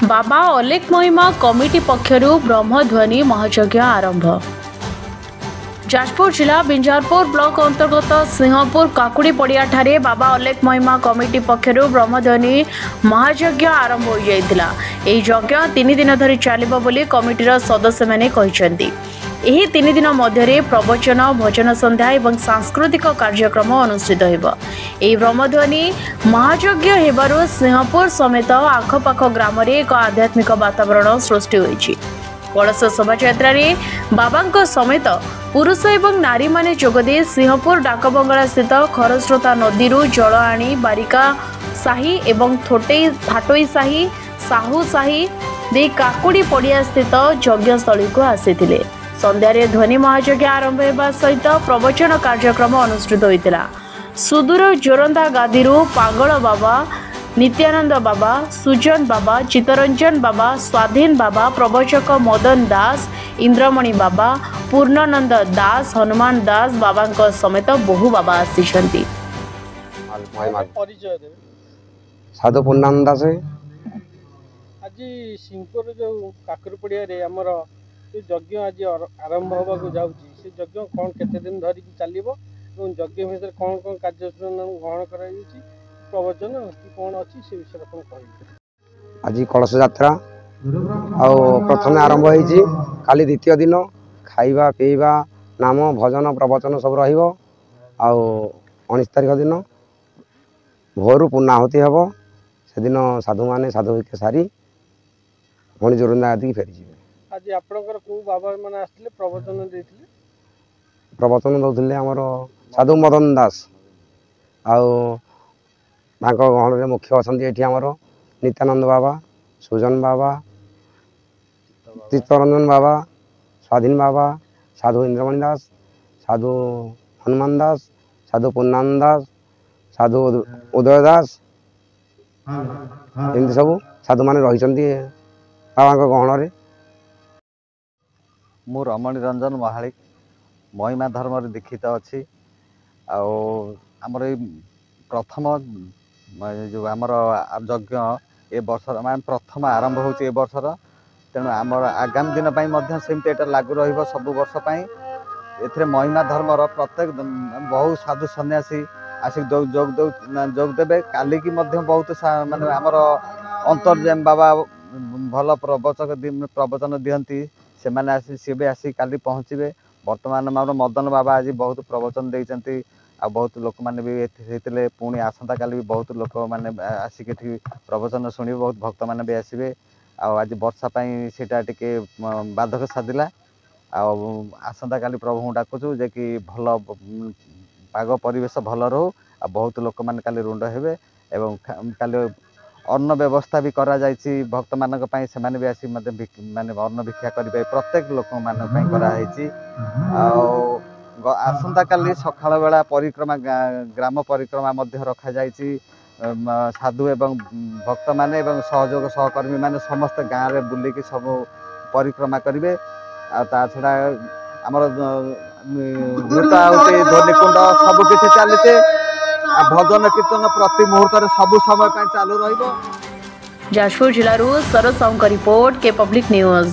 बाबा अलेख महिमा कमिटी पक्षरु ब्रह्मध्वनि महायज्ञ आरंभ। जाजपुर जिला बिंजारपुर ब्लॉक अंतर्गत सिंहपुर काकुड़ी पड़िया ठारे बाबा अलेख महिमा कमिटी पक्षरु ब्रह्मध्वनि महायज्ञ आरंभ हो जाइतिला। एही यज्ञ 3 दिन धरि चलिबो बोली कमिटीर सदस्य माने कहिसेंती। एही 3 दिन मध्यरे प्रवचन भजन संध्या एवं सांस्कृतिक कार्यक्रम अनुष्ठित हेबो। एही ब्रह्मध्वनि महायज्ञ हेबारु सिंहपुर समेत आखपाख ग्राम रे एक आध्यात्मिक वातावरण सृष्टि होइछि। कलश शोभायात्रा रे बाबा समेत पुरुष एवं नारी माने जोगदे सिंहपुर डाकबंगला स्थित खरस्रोता नदी जल आनी बारिका साही एवं थाटोई साही साहू साही दे काकुड़ी पड़िया स्थित यज्ञस्थली को आसीथिले। संध्यारे ध्वनि महायज्ञ आरंभ होगा सहित प्रवचन कार्यक्रम अनुष्ठित होता। सुदूर जोरंदा गादी पागल बाबा, नित्यानंद बाबा, सुजन बाबा, चित्तरंजन बाबा, स्वाधीन बाबा, प्रवचक मदन दास, इंद्रमणि बाबा, पूर्णानंद दास, हनुमान दास बाबा समेत बहु बाबा आसी। साधु पूर्णानंद दास आज सिंहपुर जो काकुरपड़िया रे हमर जो यज्ञ आज आरंभ होगा जाऊँगी से यज्ञ कौन केते दिन धरिक चलो यज्ञ भितर कौन कौन कार्यक्रम ग्रहण कर प्रवचन कि कौन अच्छी से विषय कौन कह। आज कलश यात्रा प्रथम आरंभ होती काली द्वितीय दिन खाइबा पीवा नाम भजन प्रवचन सब रहिबो। 19 तारिख दिन भोर पूर्णाहुति हम से दिन साधु माने साधु भिक्षा सारी पुणी जोरंदा आदि फेरी जी। आज आपनकर को बाबा माने आस्थिले प्रवचन देथिले प्रवचन दउथिले हमर साधु मदन दास गहण मुख्य अच्छा ये नित्यानंद बाबा, सुजन बाबा, चित्तरंजन बाबा, स्वाधीन बाबा, साधु इंद्रमणि दास, साधु हनुमान दास, साधु पूर्णानंद दास, साधु उदय दास एमती सब साधु मान रही बाबा गहण। मु रमणी रंजन महालिक महिमा धर्म दीक्षित अच्छी आमर प्रथम जो आमर यज्ञ ए वर्ष प्रथम आरंभ होची ए वर्षर तेणु आमर आगामी दिन सेमती एटा लागू रहिबो सब वर्ष ए महिमा धर्मर प्रत्येक बहु साधु सन्यासी आसिक जोग देवे। काली की बहुत माने आमर अंतर्जाम बाबा भल प्रवचन दियंती से मैंने आसी सी भी आसी काली पहुँचे। बर्तमान आम मदन बाबा आज बहुत प्रवचन देते आ बहुत लोक मैंने भी होते पुणी आसंता काली भी बहुत लोक मैंने आसिक प्रवचन शुणे बहुत भक्त मैंने भी आसवे। आज वर्षापाई सीटा टिके बाधक साधिला आसंता काली प्रभु डाकुचु जे कि भल पाग परिवेश भल रो बहुत लोक मैंने काली रुंड हेबे एवं काली अन्न व्यवस्था भी करा जायछि भक्त मानक पई से माने भी आसी माने अन्न भिक्षा करिबे प्रत्येक लोक मानक पई करा हैछि। आसंता काली सकाळ बेला परिक्रमा ग्राम परिक्रमा मध्य रखा जायछि। साधु एवं भक्त माने एवं सहयोग सहकर्मी माने समस्त गाँव रे बुलिकी सब परिक्रमा करिवे। ता छडा हमर गीता होते ध्वनिकुंड सब किछ चलते भजन कीर्तन प्रति मुहूर्त सब समय चालू रहिबो। जाजपुर जिलूर सरस साहू का रिपोर्ट के पब्लिक न्यूज।